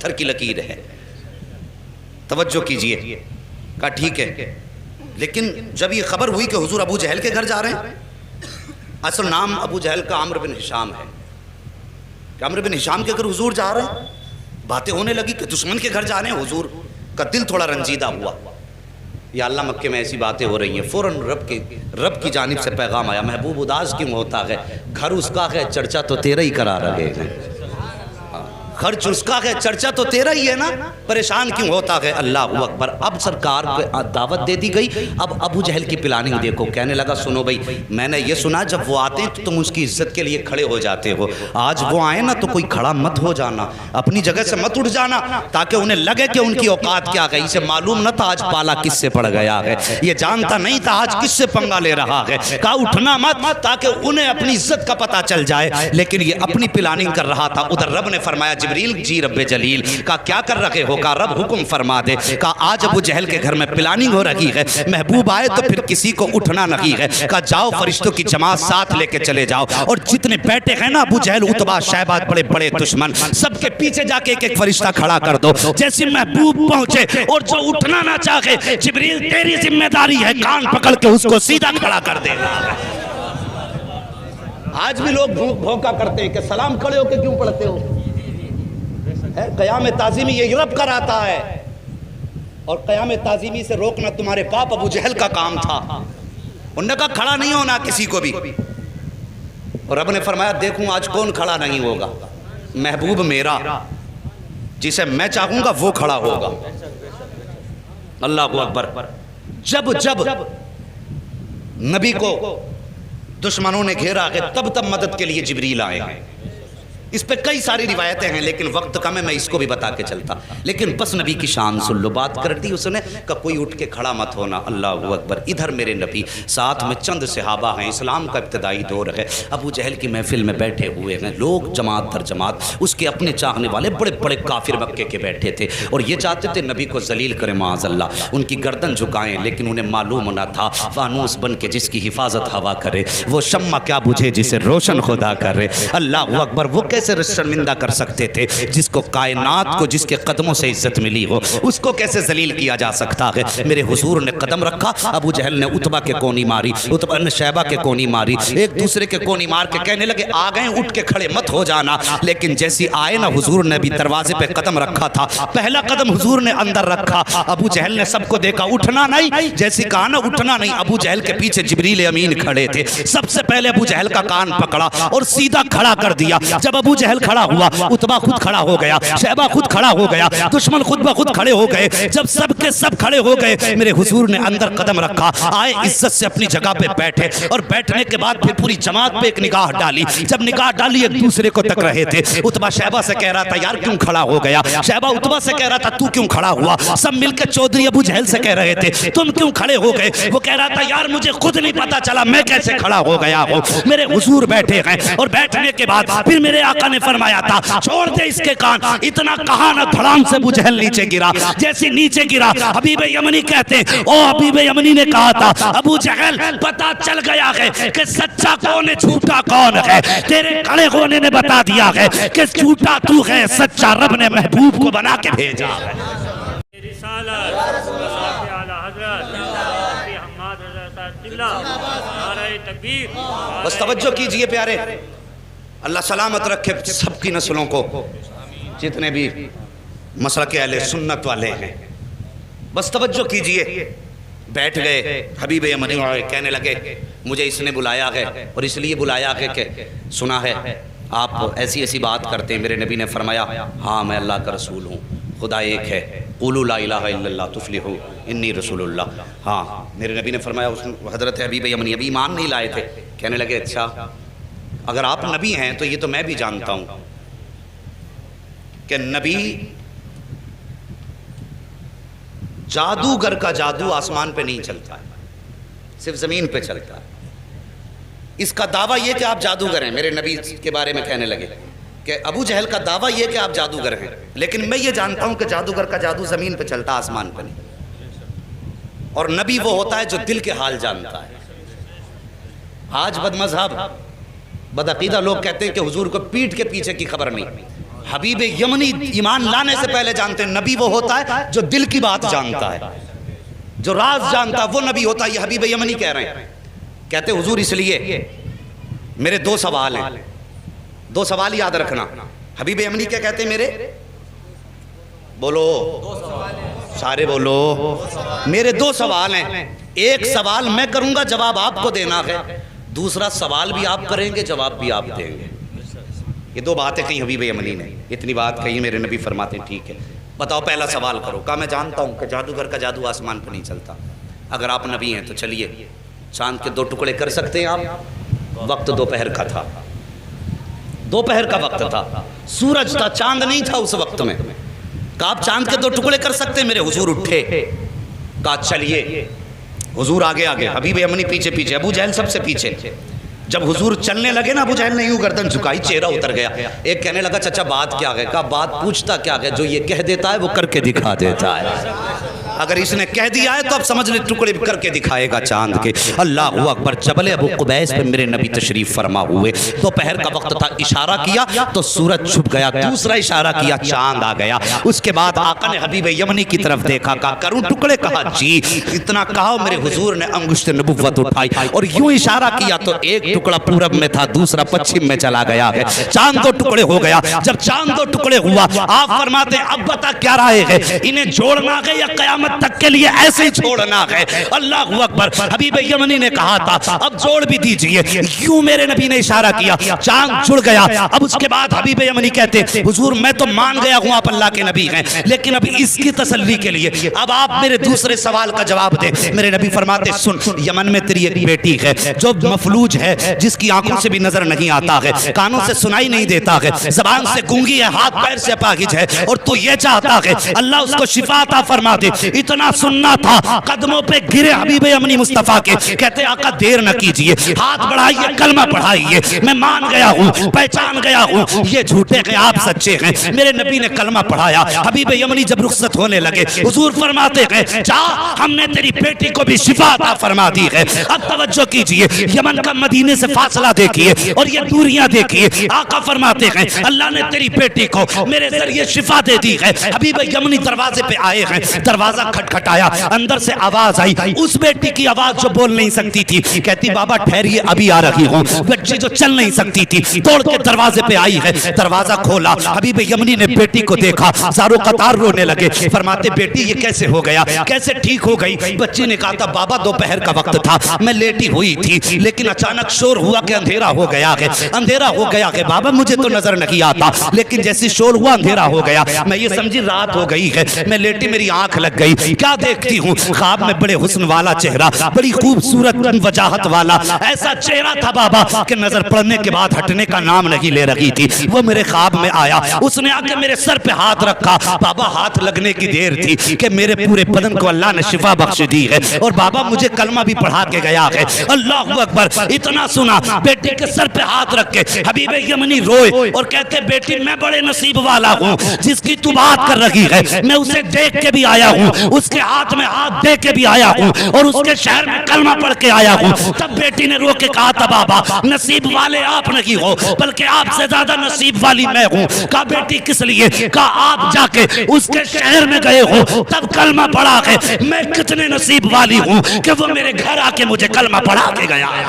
پتھر کی لکیر ہے، توجہ کیجئے۔ کہا ٹھیک ہے، لیکن جب یہ خبر ہوئی کہ حضور ابو جہل کے گھر جا رہے ہیں، اصل نام ابو جہل کا عمرو بن ہشام ہے، کہ عمرو بن ہشام کے گھر حضور جا رہے ہیں، باتیں ہونے لگی کہ دشمن کے گھر جا رہے ہیں، حضور کا دل تھوڑا رنجیدہ ہوا، یا اللہ مکے میں ایسی باتیں ہو رہی ہیں، فوراً رب کی جانب سے پیغام آیا، محبوب اداس کیوں ہوتا ہے، گھر اس کا ہے چرچا تو تیرا ہی کرا رہے ہیں، خرچ اس کا ہے چرچا تو تیرا ہی ہے نا، پریشان کیوں ہوتا ہے، اللہ اکبر۔ اب سرکار کو دعوت دے دی گئی، اب ابو جہل کی پلاننگ دیکھو، کہنے لگا سنو بھائی، میں نے یہ سنا جب وہ آتے ہیں تو تم اس کی عزت کے لیے کھڑے ہو جاتے ہو، آج وہ آئے نا تو کوئی کھڑا مت ہو جانا، اپنی جگہ سے مت اٹھ جانا، تاکہ انہیں لگے کہ ان کی اوقات کیا گئی، اسے معلوم نہ تھا آج پالا کس سے پڑ گیا ہے، یہ جانتا نہیں تھا آج کس سے پنگا لے رہا ہے، کہا اٹھنا مت تاکہ انہیں اپنی عزت کا پتہ چل جائے، لیکن یہ اپنی پلاننگ کر رہا تھا۔ ادھر رب نے فرمایا جبریل جی رب جلیل، کہا کیا کر رہے ہو، کہا رب حکم فرما دے، کہا آج ابو جہل کے گھر میں پلاننگ ہو رہی ہے، محبوب آئے تو پھر کسی کو اٹھنا نہیں ہے، کہا جاؤ فرشتوں کی جماعت ساتھ لے کے چلے جاؤ، اور جتنے بیٹے ہیں نا ابو جہل عتبہ شیبہ بڑے بڑے دشمن، سب کے پیچھے جا کے ایک ایک فرشتہ کھڑا کر دو، جیسے محبوب پہنچے اور جو اٹھنا نہ چاہے، جبریل تیری ذمہ داری ہے کان پکڑ کے اس کو سیدھا کھڑا کر دے۔ آج بھی لوگ بھوکا کرتے ہیں کہ سلام کھڑے ہو کے کیوں پڑھتے ہو، قیام تعظیمی یہ رب کراتا ہے، اور قیام تعظیمی سے روکنا تمہارے باپ ابو جہل کا کام تھا، انہوں نے کہا کھڑا نہیں ہونا کسی کو بھی، اور رب نے فرمایا دیکھوں آج کون کھڑا نہیں ہوگا، محبوب میرا جسے میں چاہوں گا وہ کھڑا ہوگا، اللہ اکبر۔ جب نبی کو دشمنوں نے گھیرا کہ تب مدد کے لیے جبریل آئے، اس پہ کئی ساری روایتیں ہیں لیکن وقت کم ہے، میں اس کو بھی بتا کے چلتا، لیکن بس نبی کی شان سن لو، بات کر دی اس نے کہ کوئی اٹھ کے کھڑا مت ہونا، اللہ اکبر۔ ادھر میرے نبی ساتھ میں چند صحابہ ہیں، اسلام کا ابتدائی دور ہے، ابو جہل کی محفل میں بیٹھے ہوئے ہیں لوگ جماعت در جماعت، اس کے اپنے چاہنے والے بڑے بڑے کافر مکے کے بیٹھے تھے، اور یہ چاہتے تھے نبی کو ذلیل کریں معاذ اللہ، ان کی گردن جھکائیں، لیکن انہیں معلوم نہ تھا فانوس بن کے جس کی حفاظت ہوا کرے وہ شمع کیا بجھے جسے روشن خدا کرے، اللہ اکبر۔ وہ کیسے شرمندہ کر سکتے تھے جس کو کائنات کو جس کے قدموں سے عزت ملی ہو، اس کو کیسے ذلیل کیا جا سکتا ہے۔ میرے حضور نے قدم رکھا، ابو جہل نے عتبہ کے کونی ماری، عتبہ نے شیبہ کے کونی ماری، ایک دوسرے کے کونی مار کے کہنے لگے آ گئے اٹھ کے کھڑے مت ہو جانا، لیکن جیسی آئے نا حضور نے بھی دروازے پہ قدم رکھا تھا، پہلا قدم حضور نے اندر رکھا، ابو جہل نے سب کو دیکھا اٹھنا نہیں، جیسی کہا نا اٹھنا نہیں، ابو جہل کے پیچھے جبریل امین کھڑے تھے، سب سے پہلے ابو جہل کا کان پکڑا اور سیدھا کھڑا کر دیا، جب ابو جہل کھڑا ہوا عتبہ خود کھڑا ہو گیا، شیبہ خود کھڑا ہو گیا، دشمن خود بخود کھڑے ہو گئے، جب سب کے سب کھڑے ہو گئے میرے حضور نے اندر قدم رکھا، آئے عزت سے اپنی جگہ پہ بیٹھے، اور بیٹھنے کے بعد پھر پوری جماعت پہ ایک نگاہ ڈالی، جب نگاہ ڈالی ایک دوسرے کو تک رہے تھے، عتبہ شیبہ سے کہہ رہا تھا یار کیوں کھڑا ہو گیا، شیبہ عتبہ سے کہہ رہا تھا تو کیوں کھڑا ہوا، سب مل کے چودھری ابو جہل سے کہہ رہے تھے تم کیوں کھڑے ہو گئے، وہ کہہ رہا تھا یار مجھے خود نہیں پتا چلا میں کیسے کھڑا ہو گیا ہوں، میرے حضور بیٹھے ہیں، اور بیٹھنے کے بعد پھر میرے آقا نے فرمایا تھا چھوڑ دے اس کے کان، اتنا کہا نہ دھڑام سے ابو جہل نیچے گرا، جیسے نیچے گرا حبیب یمنی کہتے او حبیب یمنی نے کہا تھا ابو جہل پتا چل گیا ہے کہ سچا کون ہے جھوٹا کون ہے، تیرے کھڑے ہونے نے بتا دیا ہے کہ جھوٹا تو ہے، سچا رب نے محبوب کو بنا کے بھیجا ہے۔ بس توجہ کیجئے پیارے، اللہ سلامت رکھے سب کی نسلوں کو، جتنے بھی مسلک اہل سنت والے ہیں، بس توجہ کیجئے۔ بیٹھ گئے، حبیب یمنی کہنے لگے مجھے اس نے بلایا ہے، اور اس لیے بلایا ہے کہ سنا ہے آپ ایسی ایسی بات کرتے ہیں، میرے نبی نے فرمایا ہاں میں اللہ کا رسول ہوں، خدا ایک ہے، قولوا لا الہ الا اللہ تفلحوا انی رسول اللہ۔ ہاں میرے نبی نے فرمایا، حضرت حبیب یمنی ابھی ایمان نہیں لائے تھے، کہنے لگے اچھا اگر آپ نبی ہیں تو یہ تو میں بھی جانتا ہوں کہ نبی جادوگر کا جادو آسمان پہ نہیں چلتا ہے، صرف زمین پہ چلتا ہے۔ اس کا دعویٰ یہ کہ آپ جادوگر ہیں، میرے نبی کے بارے میں کہنے لگے کہ ابو جہل کا دعویٰ یہ کہ آپ جادوگر ہیں، لیکن میں یہ جانتا ہوں کہ جادوگر کا جادو زمین پہ چلتا، آسمان پہ نہیں، اور نبی وہ ہوتا ہے جو دل کے حال جانتا ہے۔ آج بد مذہب بدعقیدہ لوگ کہتے ہیں کہ حضور کو پیٹھ کے پیچھے کی خبر نہیں، حبیب یمنی ایمان لانے سے پہلے جانتے ہیں نبی وہ ہوتا ہے جو دل کی بات جانتا ہے، جو راز جانتا ہے، وہ نبی ہوتا ہے. یہ حبیب یمنی کہہ رہے ہیں. کہتے حضور اس لیے میرے 2 سوال ہیں، 2 سوال یاد رکھنا. حبیب یمنی کیا کہتے ہیں؟ میرے بولو سارے بولو، میرے 2 سوال ہیں. ایک سوال میں کروں گا، جواب آپ کو دینا ہے. دوسرا سوال بھی آپ کریں گے، جواب بھی آپ دیں گے. یہ 2 باتیں کہیں حبیب یمنی نے. اتنی بات کہی میرے نبی فرماتے ہیں ٹھیک ہے بتاؤ پہلا سوال کرو. کہا میں جانتا ہوں کہ جادوگر کا جادو آسمان پہ نہیں چلتا. اگر آپ نبی ہیں تو چلیے چاند کے 2 ٹکڑے کر سکتے ہیں آپ؟ وقت دوپہر کا تھا، دوپہر کا وقت تھا، سورج تھا، چاند نہیں تھا اس وقت میں. کہا آپ چاند کے 2 ٹکڑے کر سکتے ہیں؟ میرے حضور اٹھے. کہا چلیے. حضور آگے آگے، حبیب یمنی پیچھے پیچھے، ابو جہل سب سے پیچھے. جب حضور چلنے لگے نا، ابو جہل نے یوں گردن جھکائی، چہرہ اتر گیا. ایک کہنے لگا چچا بات کیا ہے؟ کہا بات پوچھتا کیا ہے؟ جو یہ کہہ دیتا ہے وہ کر کے دکھا دیتا ہے. اگر اس نے کہہ دیا ہے تو اب سمجھ لے ٹکڑے کر کے دکھائے گا چاند کے. اللہ اکبر. جبل ابو قبیس پہ میرے نبی تشریف فرما ہوئے. دوپہر کا وقت تھا، اشارہ کیا تو سورج چھپ گیا. دوسرا اشارہ کیا، چاند آ گیا. اس کے بعد آقا نے حبیب یمنی کی طرف دیکھا. کہا کروں ٹکڑے؟ کہا جی. اتنا کہا میرے حضور نے انگشت نبوت اٹھائی اور یوں اشارہ کیا تو ایک ٹکڑا پورب میں تھا، دوسرا پچھم میں چلا گیا ہے. چاند 2 ٹکڑے ہو گیا. جب چاند 2 ٹکڑے ہوا، آپ فرماتے ہیں اب بتا کیا رائے ہے؟ انہیں جوڑنا ہے یا قیامت تک کے لیے ایسے ہی چھوڑنا ہے؟ اللہ اکبر. حبیب یمنی نے کہا تھا اب جوڑ بھی دیجئے. یوں میرے نبی نے اشارہ کیا، چاند جڑ گیا. اب اس کے بعد حبیب یمنی کہتے حضور میں تو مان گیا ہوں آپ اللہ کے نبی ہیں، لیکن اب اس کی تسلی کے لیے اب آپ میرے دوسرے سوال کا جواب دیں. میرے نبی فرماتے سن، یمن میں تیری ایک بیٹی ہے جو مفلوج ہے، جس کی آنکھوں سے بھی نظر نہیں آتا ہے، کانوں سے سنائی نہیں دیتا ہے، زبان سے گونگی ہے، ہاتھ پیر سے اپاہج ہے، اور تو یہ چاہتا ہے اللہ اس کو شفا عطا فرما دے. اتنا سننا تھا، قدموں پہ گرے حبیب یمنی مصطفیٰ کے. کہتے آقا دیر نہ کیجئے، ہاتھ بڑھائیے، کلمہ پڑھائیے. میں مان گیا ہوں، پہچان گیا ہوں یہ جھوٹے ہیں آپ سچے ہیں. میرے نبی نے کلمہ پڑھایا. حبیب یمنی جب رخصت ہونے لگے، حضور فرماتے ہیں جا، ہم نے تیری بیٹی کو بھی شفا عطا فرما دی ہے. اب توجہ کیجئے، یمن کا مدینے سے فاصلہ دیکھیے اور یہ دوریاں دیکھیے. آقا فرماتے ہیں اللہ نے تیری بیٹی کو میرے ذریعے شفا دے دی ہے. حبیب یمنی دروازے پہ آئے ہیں، دروازہ کھٹکھٹایا، اندر سے آواز آئی، اس بیٹی کی آواز جو بول نہیں سکتی تھی. کہتی بابا ٹھہریے ابھی آ رہی ہوں. بچی جو چل نہیں سکتی تھی توڑ کے دروازے پہ آئی ہے. دروازہ کھولا، حبیب یمنی نے بیٹی کو دیکھا، زارو قطار رونے لگے. فرماتے بیٹی یہ کیسے ہو گیا، کیسے ٹھیک ہو گئی؟ بچی نے کہا تھا بابا دوپہر کا وقت تھا، میں لیٹی ہوئی تھی، لیکن اچانک شور ہوا کہ اندھیرا ہو گیا ہے. اندھیرا ہو گیا کہ بابا مجھے تو نظر نہیں آتا، لیکن جیسی شور ہوا اندھیرا ہو گیا. میں یہ سمجھی رات ہو گئی ہے. میں لیٹی، میری آنکھ لگ گئی. کیا دیکھتی ہوں؟ خواب میں بڑے حسن والا چہرہ، بڑی خوبصورت وجاہت والا ایسا چہرہ تھا بابا کہ نظر پڑنے کے بعد ہٹنے کا نام نہیں لے رہی تھی. وہ میرے خواب میں آیا، اس نے آ کے میرے سر پہ ہاتھ رکھا. بابا ہاتھ لگنے کی دیر تھی کہ میرے پورے بدن کو اللہ نے شفا بخش دی ہے، اور بابا مجھے کلمہ بھی پڑھا کے گیا ہے. اللہ اکبر. اتنا سنا، بیٹی کے سر پہ ہاتھ رکھ کے حبیب یمنی روئے اور کہتے بیٹی میں بڑے نصیب والا ہوں، جس کی تو بات کر رہی ہے میں اسے دیکھ کے بھی آیا ہوں، اس کے ہاتھ میں ہاتھ دے کے بھی آیا ہوں، اور اس کے شہر میں کلمہ پڑھ کے آیا ہوں. تب بیٹی نے رو کے کہا تھا بابا نصیب والے آپ نہیں ہو، بلکہ آپ سے زیادہ نصیب والی میں ہوں. کہا بیٹی کس لیے؟ کہا آپ جا کے اس کے شہر میں گئے ہو، تب کلمہ پڑھا ہے. میں کتنے نصیب والی ہوں کہ وہ میرے گھر آ کے مجھے کلمہ پڑھا کے گیا ہے.